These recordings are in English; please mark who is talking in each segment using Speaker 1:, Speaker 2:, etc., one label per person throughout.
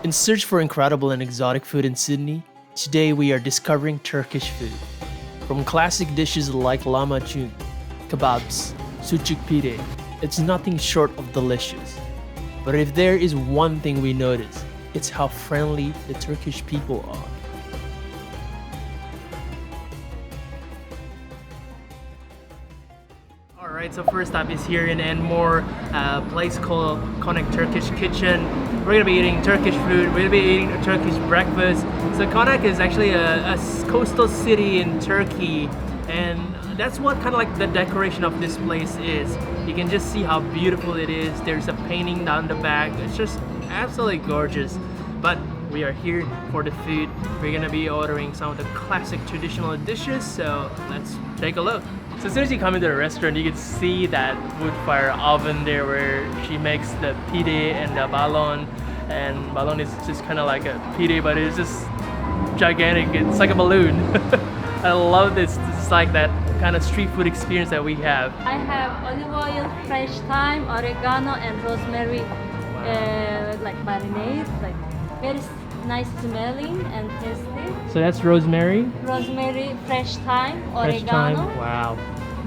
Speaker 1: In search for incredible and exotic food in Sydney, today we are discovering Turkish food. From classic dishes like Lahmacun, kebabs, Sucuk Pide, it's nothing short of delicious. But if there is one thing we notice, it's how friendly the Turkish people are. Alright, so first up is here in Enmore, a place called Konak Turkish Kitchen. We're gonna be eating Turkish food, we're gonna be eating a Turkish breakfast. So Konak is actually a coastal city in Turkey, and that's what kind of like the decoration of this place is. You can just see how beautiful it is. There's a painting down the back. It's just absolutely gorgeous. But we are here for the food. We're gonna be ordering some of the classic traditional dishes, so let's take a look. So as soon as you come into the restaurant, you can see that wood fire oven there where she makes the pide and the balon. And balon is just kind of like a pide, but it's just gigantic. It's like a balloon. I love this. It's like that kind of street food experience that we have.
Speaker 2: I have olive oil, fresh thyme, oregano, and rosemary, like marinade, like very nice smelling and tasty.
Speaker 1: So that's rosemary?
Speaker 2: Rosemary, fresh thyme,
Speaker 1: Fresh
Speaker 2: oregano.
Speaker 1: thyme. Wow.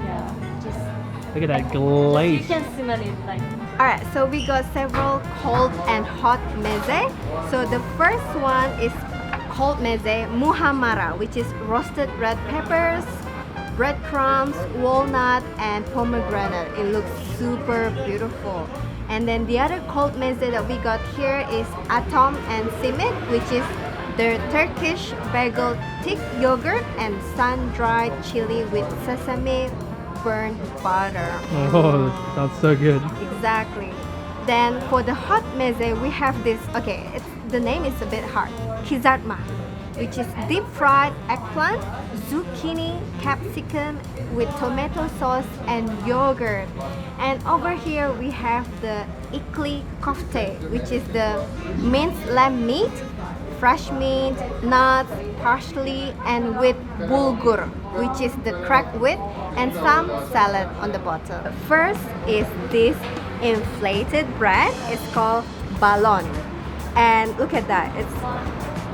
Speaker 2: Yeah, just
Speaker 1: Look at that glaze.
Speaker 2: you can smell it like.
Speaker 3: Alright, so we got several cold and hot meze. So the first one is cold meze Muhammara, which is roasted red peppers, breadcrumbs, walnut, and pomegranate. It looks super beautiful. And then the other cold meze that we got here is atom and simit, which is the Turkish bagel thick yogurt and sun-dried chili with sesame burnt butter.
Speaker 1: Oh, sounds so good.
Speaker 3: Exactly. Then for the hot meze, we have this. Okay, the name is a bit hard. Kizartma, which is deep fried eggplant, zucchini, capsicum with tomato sauce and yogurt. And over here we have the Icli Kofte, which is the minced lamb meat, fresh mint, nuts, parsley, and with bulgur, which is the cracked wheat, and some salad on the bottom. First is this inflated bread. It's called balon. And look at that. It's,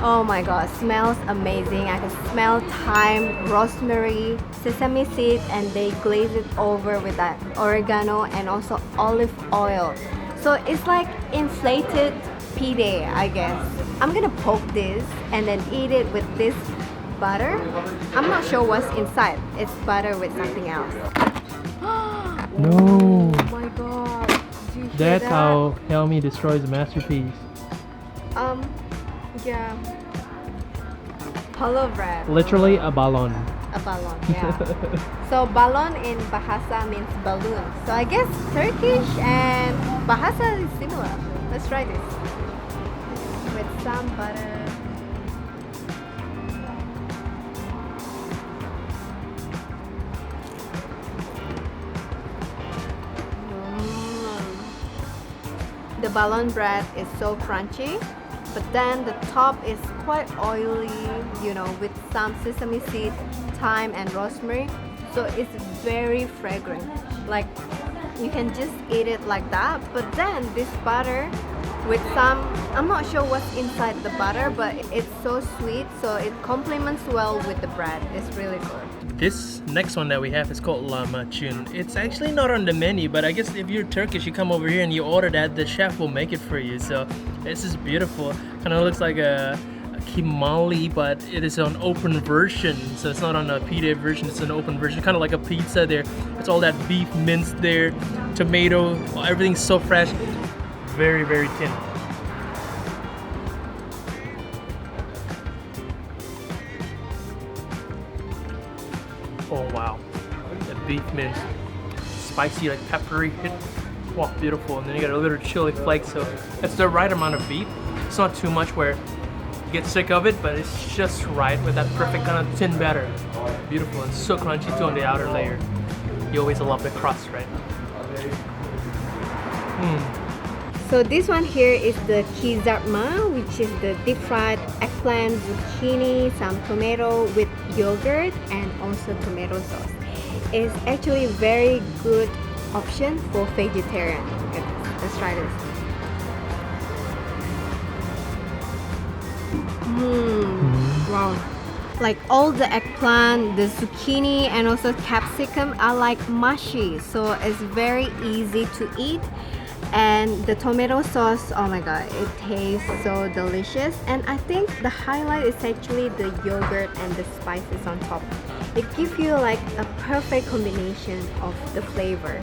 Speaker 3: oh my god, smells amazing. I can smell thyme, rosemary, sesame seed, and they glaze it over with that oregano and also olive oil. So it's like inflated pide, I guess. I'm gonna poke this and then eat it with this butter. I'm not sure what's inside. It's butter with something else.
Speaker 1: No.
Speaker 3: Oh my god. Do you hear
Speaker 1: That's
Speaker 3: that?
Speaker 1: how Helmi destroys a masterpiece.
Speaker 3: Yeah. Hollow bread.
Speaker 1: Literally a balon.
Speaker 3: A balon, yeah. So balon in Bahasa means balloon. So I guess Turkish and Bahasa is similar. Let's try this. With some butter. The balon bread is so crunchy, but then the top is quite oily, you know, with some sesame seed, thyme, and rosemary. So it's very fragrant. Like you can just eat it like that, but then this butter with some, I'm not sure what's inside the butter, but it's so sweet, so it complements well with the bread. It's really good.
Speaker 1: This next one that we have is called Lahmacun. It's actually not on the menu, but I guess if you're Turkish, you come over here and you order that, the chef will make it for you. So this is beautiful. Kind of looks like a kimali, but it is an open version. So it's not on a pide version, it's an open version. Kind of like a pizza there. It's all that beef minced there, tomato, everything's so fresh. Very, very thin. Oh wow, the beef mince, spicy like peppery hit. Wow, beautiful. And then you got a little chili flakes, so that's the right amount of beef. It's not too much where you get sick of it, but it's just right with that perfect kind of thin batter. Beautiful and so crunchy too on the outer layer. You always love the crust, right?
Speaker 3: So this one here is the Kizartma, which is the deep fried eggplant, zucchini, some tomato with yogurt and also tomato sauce. It's actually a very good option for vegetarian. Let's try this. Wow. Like all the eggplant, the zucchini, and also capsicum are like mushy, so it's very easy to eat. And the tomato sauce, oh my god, it tastes so delicious. And I think the highlight is actually the yogurt and the spices on top. It gives you like a perfect combination of the flavor.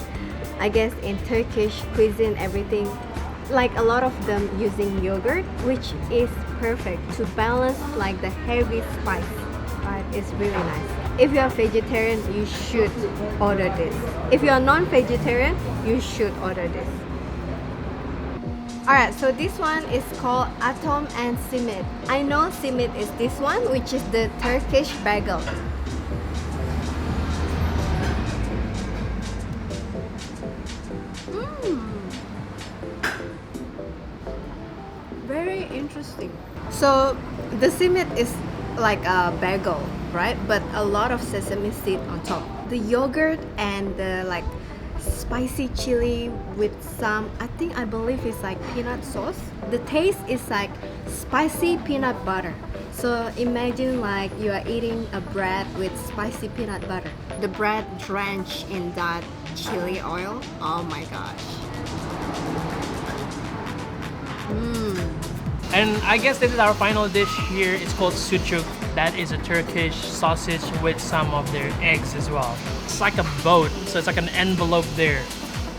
Speaker 3: I guess in Turkish cuisine, everything, like a lot of them using yogurt, which is perfect to balance like the heavy spice, but it's really nice. If you are vegetarian, you should order this. If you are non-vegetarian, you should order this. Alright, so this one is called Atom and Simit. I know Simit is this one, which is the Turkish bagel. Very interesting. So the Simit is like a bagel, right? But a lot of sesame seed on top. The yogurt and the like spicy chili with some, I believe it's like peanut sauce. The taste is like spicy peanut butter. So imagine like you are eating a bread with spicy peanut butter. The bread drenched in that chili oil. Oh my gosh.
Speaker 1: And I guess this is our final dish here. It's called sucuk. That is a Turkish sausage with some of their eggs as well. It's like a boat, so it's like an envelope there.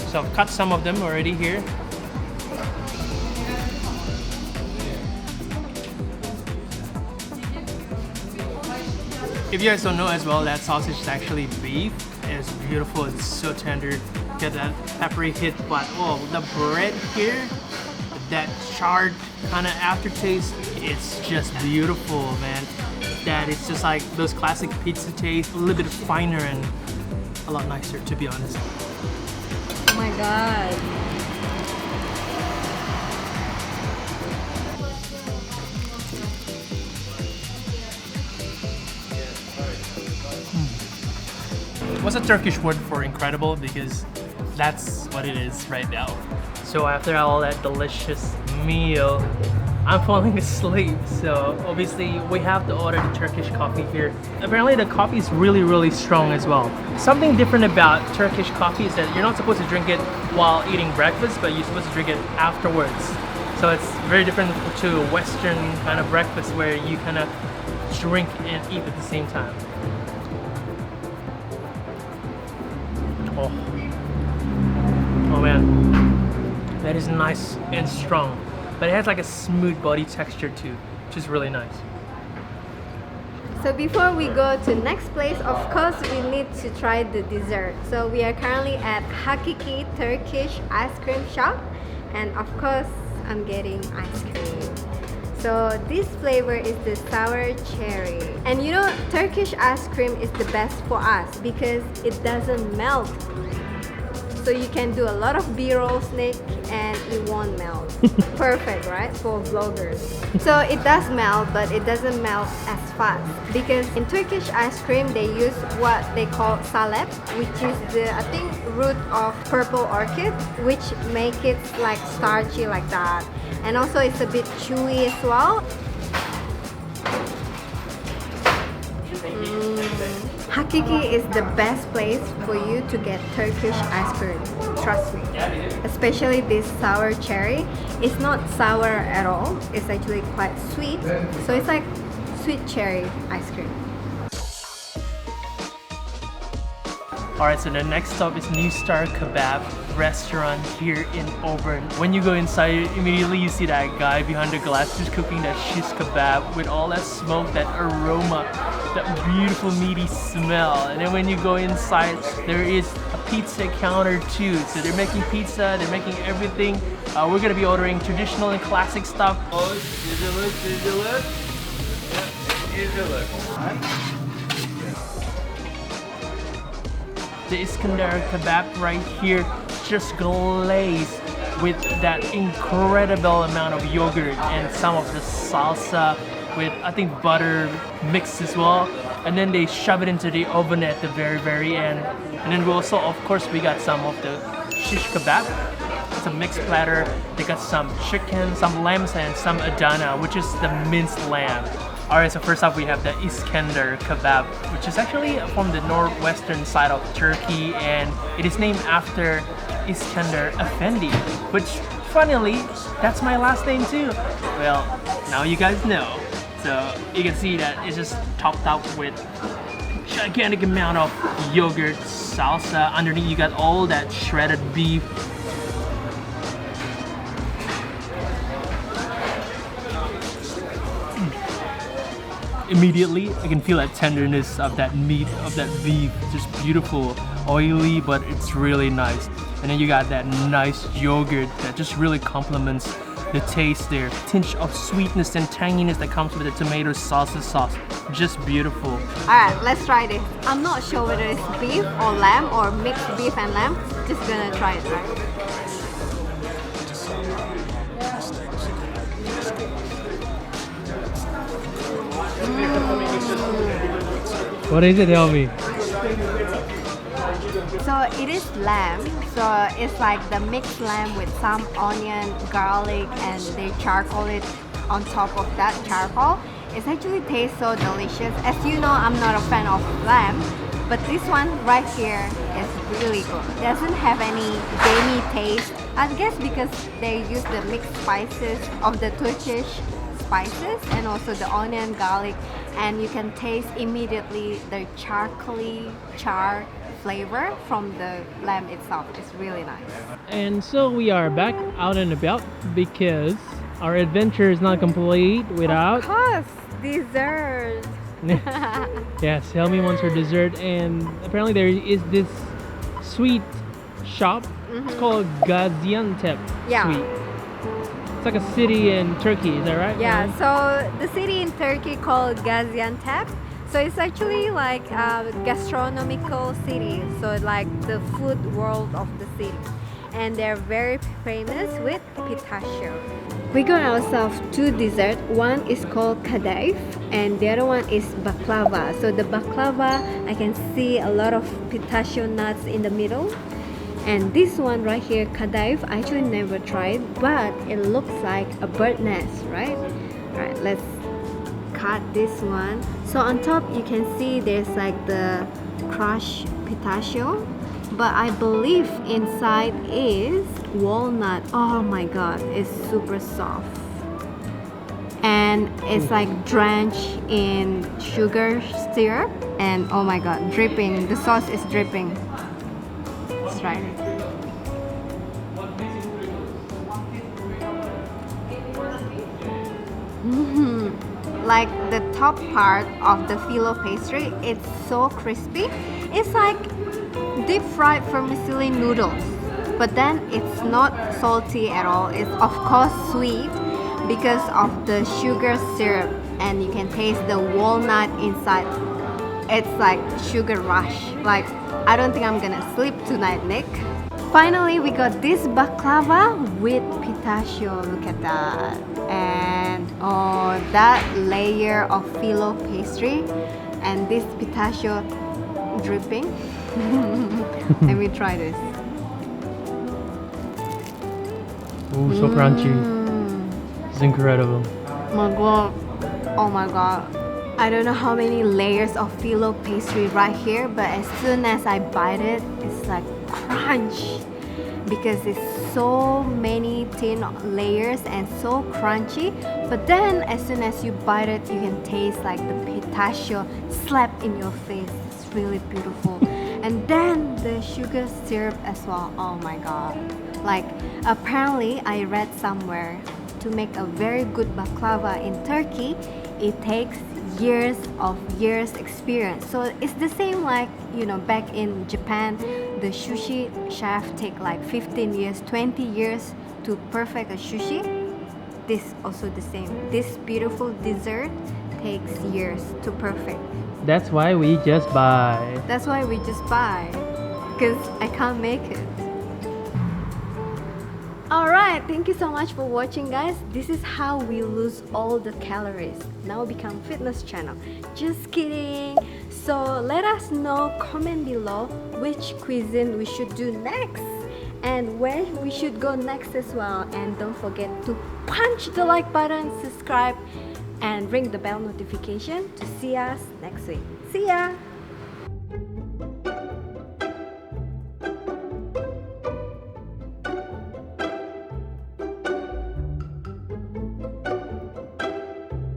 Speaker 1: So I've cut some of them already here. If you guys don't know as well, that sausage is actually beef. It's beautiful, it's so tender. Get that peppery hit, but oh, the bread here, that charred kind of aftertaste, it's just beautiful, man. That it's just like those classic pizza taste, a little bit finer and a lot nicer, to be honest.
Speaker 2: Oh my god.
Speaker 1: What's a Turkish word for incredible? Because that's what it is right now. So after all that delicious meal, I'm falling asleep. So obviously we have to order the Turkish coffee here. Apparently the coffee is really strong as well. Something different about Turkish coffee is that you're not supposed to drink it while eating breakfast, but you're supposed to drink it afterwards. So it's very different to a Western kind of breakfast where you kind of drink and eat at the same time. Oh man, that is nice and strong, but it has like a smooth body texture too, which is really nice.
Speaker 3: So before we go to next place, of course we need to try the dessert. So we are currently at Hakiki Turkish ice cream shop, and of course I'm getting ice cream. So this flavor is the sour cherry. And you know, Turkish ice cream is the best for us because it doesn't melt. So you can do a lot of B-roll snake and it won't melt. Perfect, right? For vloggers. So it does melt, but it doesn't melt as fast. Because in Turkish ice cream, they use what they call salep, which is the, I think, root of purple orchid, which make it like starchy like that. And also it's a bit chewy as well. Hakiki is the best place for you to get Turkish ice cream, trust me. Especially this sour cherry. It's not sour at all, it's actually quite sweet. So it's like sweet cherry ice cream.
Speaker 1: Alright, so the next stop is New Star Kebab restaurant here in Auburn. When you go inside, immediately you see that guy behind the glass just cooking that shish kebab with all that smoke, that aroma, that beautiful meaty smell. And then when you go inside, there is a pizza counter too. So they're making pizza, they're making everything. We're gonna be ordering traditional and classic stuff. The Iskandar kebab right here, just glazed with that incredible amount of yogurt and some of the salsa with, I think, butter mixed as well. And then they shove it into the oven at the very end. And then we also, of course, we got some of the shish kebab. some mixed platter. They got some chicken, some lambs, and some Adana, which is the minced lamb. Alright, so first up we have the Iskender kebab, which is actually from the northwestern side of Turkey, and it is named after Iskender Efendi, which funnily, that's my last name too. Well, now you guys know. So you can see that it's just topped up with gigantic amount of yogurt, salsa. Underneath you got all that shredded beef. Immediately I can feel that tenderness of that meat, of that beef. Just beautiful, oily, but it's really nice. And then you got that nice yogurt that just really complements the taste there. Tinge of sweetness and tanginess that comes with the tomato salsa sauce. Just beautiful.
Speaker 3: Alright, let's try this. I'm not sure whether it's beef or lamb or mixed beef and lamb. Just gonna try it, right?
Speaker 1: What is it, Helmi?
Speaker 3: So it is lamb, so it's like the mixed lamb with some onion, garlic, and they charcoal it on top of that charcoal. It actually tastes so delicious. As you know, I'm not a fan of lamb, but this one right here is really good. It doesn't have any gamey taste. I guess because they use the mixed spices of the Turkish spices and also the onion, garlic, and you can taste immediately the charcoaly char flavor from the lamb itself. It's really nice.
Speaker 1: And so we are back out and about because our adventure is not complete without...
Speaker 3: Of course, dessert.
Speaker 1: Yes, Helmi wants her dessert, and apparently there is this sweet shop. It's called Gaziantep Sweet. It's like a city in Turkey, is that right?
Speaker 3: Yeah, so the city in Turkey called Gaziantep. So it's actually like a gastronomical city, so like the food world of the city. And they're very famous with pistachio. We got ourselves two desserts. One is called kadayif and the other one is baklava. So the baklava, I can see a lot of pistachio nuts in the middle. And this one right here, kadayif, I actually never tried, but it looks like a bird nest, right? Alright, let's cut this one. So on top you can see there's like the crushed pistachio, but I believe inside is walnut. Oh my god, it's super soft. And it's like drenched in sugar syrup, and oh my god, dripping. The sauce is dripping. Let's try it. Like the top part of the filo pastry, it's so crispy. It's like deep fried vermicelli noodles, but then it's not salty at all. It's of course sweet because of the sugar syrup, and you can taste the walnut inside. It's like sugar rush. Like, I don't think I'm gonna sleep tonight, Nick. Finally, we got this baklava with pistachio. Look at that. And oh, that layer of filo pastry and this pistachio dripping. Let me try this.
Speaker 1: Ooh, so crunchy. It's incredible.
Speaker 3: My god. Oh my god. I don't know how many layers of filo pastry right here, but as soon as I bite it, it's like crunch, because it's so many thin layers and so crunchy. But then as soon as you bite it, you can taste like the pistachio slap in your face. It's really beautiful. And then the sugar syrup as well. Oh my god. Like, apparently I read somewhere to make a very good baklava in Turkey, it takes years experience. So it's the same like, you know, back in Japan, the sushi chef take like 15 years, 20 years to perfect a sushi. This also the same. This beautiful dessert takes years to perfect.
Speaker 1: That's why we just buy.
Speaker 3: That's why we just buy, because I can't make it. Alright, thank you so much for watching, guys. This is how we lose all the calories. Now become fitness channel. Just kidding. So let us know, comment below which cuisine we should do next. and where we should go next as well. And don't forget to punch the like button, subscribe, and ring the bell notification to see us next week. See ya!